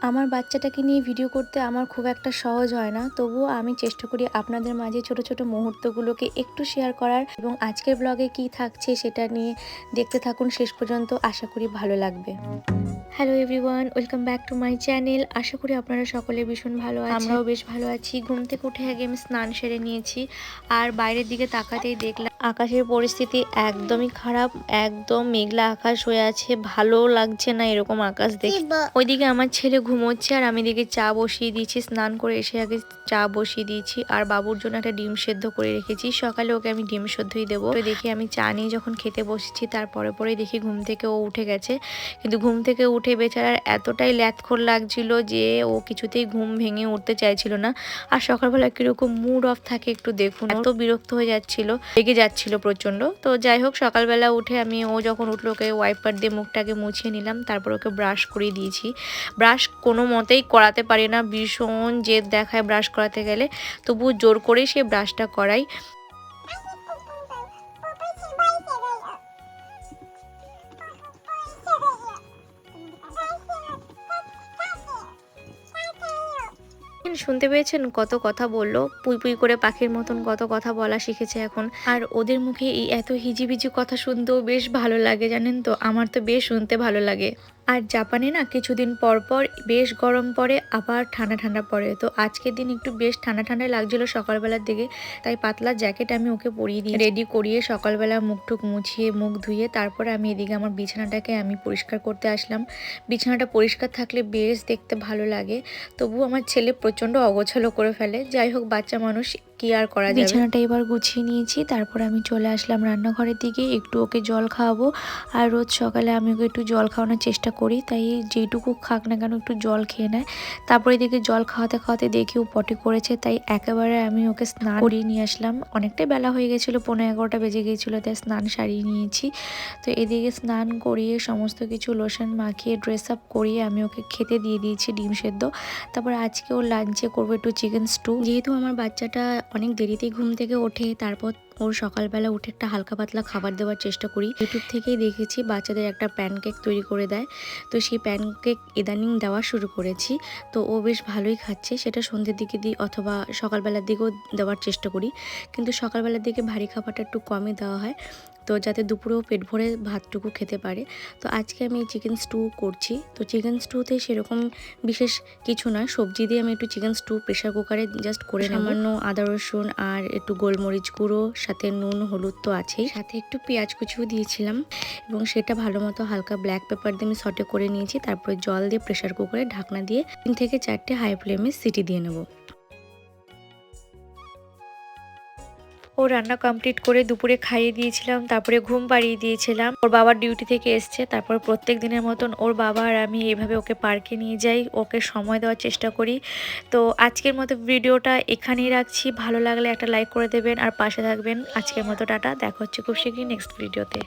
আমার বাচ্চাটাকে নিয়ে ভিডিও করতে আমার খুব একটা সহজ হয় না, তবুও আমি চেষ্টা করি আপনাদের মাঝে ছোট ছোট মুহূর্তগুলোকে একটু শেয়ার করার। এবং আজকের ব্লগে কি থাকছে সেটা নিয়ে দেখতে থাকুন শেষ পর্যন্ত, আশা করি ভালো লাগবে। Hello everyone, welcome back to my channel. আশা করি আপনারা সকলে ভীষণ ভালো আছেন, আমরাও বেশ ভালো আছি। ঘুম থেকে উঠে আগে আমি স্নান সেরে নিয়েছি, আর বাইরের দিকে তাকাতেই দেখলাম আকাশের পরিস্থিতি একদমই খারাপ। একদম মেঘলা আকাশ হয়ে আছে, ভালো লাগছে না এরকম আকাশ দেখে। ওইদিকে আমার ছেলে ঘুমোচ্ছে আর আমি এদিকে চা বসিয়ে দিয়েছি। স্নান করে এসে আগে চা বসিয়ে দিয়েছি, আর বাবুর জন্য একটা ডিম সেদ্ধ করে রেখেছি। সকালে ওকে আমি ডিম সেদ্ধই দেবো। তো দেখি আমি চা নিয়ে যখন খেতে বসেছি তারপরে পরেই দেখি ঘুম থেকে ও উঠে গেছে। কিন্তু ঘুম থেকে উঠে বেচারার এতটাই ল্যাথখোর লাগছিল যে ও কিছুতেই ঘুম ভেঙে উঠতে চাইছিল না। আর সকালবেলা কিরকম মুড অফ থাকে একটু দেখুন, এত বিরক্ত হয়ে যাচ্ছিল, রেগে যাচ্ছিল প্রচন্ড। তো যাই হোক, সকালবেলা উঠে আমি ও যখন উঠলো ওকে ওয়াইপার দিয়ে মুখটাকে মুছিয়ে নিলাম, তারপর ওকে ব্রাশ করিয়ে দিয়েছি। ব্রাশ কোনো মতেই করাতে পারি না, ভীষণ জেদ দেখায় ব্রাশ করাতে গেলে, তবুও জোর করেই সে ব্রাশটা করাই। শুনতে পেয়েছেন কত কথা বললো, পুই পুই করে পাখির মতন কত কথা বলা শিখেছে এখন। আর ওদের মুখে এই এত হিজিবিজি কথা শুনতেও বেশ ভালো লাগে, জানেন তো, আমার তো বেশ শুনতে ভালো লাগে। আর জাপানে না কিছুদিন পর পর বেশ গরম পড়ে, আবার ঠান্ডা ঠান্ডা পড়ে। তো আজকের দিন একটু বেশ ঠান্ডা ঠান্ডা লাগছিল সকালবেলার দিকে, তাই পাতলা জ্যাকেট আমি ওকে পরিয়ে দিই, রেডি করিয়ে সকালবেলা মুখটুক মুছিয়ে মুখ ধুয়ে তারপরে আমি এদিকে আমার বিছানাটাকে আমি পরিষ্কার করতে আসলাম। বিছানাটা পরিষ্কার থাকলে বেশ দেখতে ভালো লাগে, তবু আমার ছেলে প্রচণ্ড অগোছালো করে ফেলে। যাই হোক, বাচ্চা মানুষ, কি আর করা যাবে। বিছানাটা এবার গুছিয়ে নিয়েছি, তারপর আমি চলে আসলাম রান্নাঘরের দিকে, একটু ওকে জল খাওয়াবো। আর রোজ সকালে আমি ওকে একটু জল খাওয়ানোর চেষ্টা করি, তাই যেটুকু খাক না কেন একটু জল খেয়ে নেয়। তারপরে এদিকে জল খাওয়াতে খাওয়াতে দেখি ও পটি করেছে, তাই একেবারে আমি ওকে স্নান করিয়ে নিয়ে আসলাম। অনেকটাই বেলা হয়ে গেছিলো, 11:15 বেজে গিয়েছিলো, তাই স্নান সারিয়ে নিয়েছি। তো এদিকে স্নান করিয়ে সমস্ত কিছু লোশন মাখিয়ে ড্রেস আপ করিয়ে আমি ওকে খেতে দিয়ে দিয়েছি ডিম সেদ্ধ। তারপর আজকে ওর লাঞ্চে করবো একটু চিকেন স্টু। যেহেতু আমার বাচ্চাটা অনেক দেরিতেই ঘুম থেকে ওঠে, তারপর ওর সকালবেলা উঠে একটা হালকা পাতলা খাবার দেওয়ার চেষ্টা করি। ইউটিউব থেকেই দেখেছি বাচ্চাদের একটা প্যানকেক তৈরি করে দেয়, তো সেই প্যানকেক ইদানিং দেওয়া শুরু করেছি। তো ও বেশ ভালোই খাচ্ছে, সেটা সন্ধ্যের দিকে দিই অথবা সকালবেলার দিকেও দেওয়ার চেষ্টা করি, কিন্তু সকালবেলার দিকে ভারী খাবারটা একটু কমই দেওয়া হয়, তো যাতে দুপুরেও পেট ভরে ভাতটুকু খেতে পারে। তো আজকে আমি চিকেন স্টু করছি। তো চিকেন স্টুতে সেরকম বিশেষ কিছু নয়, সবজি দিয়ে আমি একটু চিকেন স্টু প্রেশার কুকারে জাস্ট করে নেব। সামান্য আদা রসুন আর একটু গোলমরিচ গুঁড়ো, সাথে নুন হলুদ তো আছেই, সাথে একটু পেঁয়াজ কুচিও দিয়েছিলাম, এবং সেটা ভালো মতো হালকা ব্ল্যাক পেপার দিয়ে আমি সটে করে নিয়েছি। তারপরে জল দিয়ে প্রেশার কুকারে ঢাকনা দিয়ে 3 থেকে 4টে হাই ফ্লেমে সিটি দিয়ে নেব। ও রান্না কমপ্লিট করে দুপুরে খাইয়ে দিয়েছিলাম, তারপরে ঘুম পাড়িয়ে দিয়েছিলাম। ওর বাবার ডিউটি থেকে এসছে, তারপর প্রত্যেক দিনের মতন ওর বাবা আর আমি এইভাবে ওকে পার্কে নিয়ে যাই, ওকে সময় দেওয়ার চেষ্টা করি। তো আজকের মতো ভিডিওটা এখানেই রাখছি, ভালো লাগলে একটা লাইক করে দেবেন আর পাশে থাকবেন। আজকের মতো টাটা, দেখা হচ্ছে খুব শীঘ্রই নেক্সট ভিডিওতে।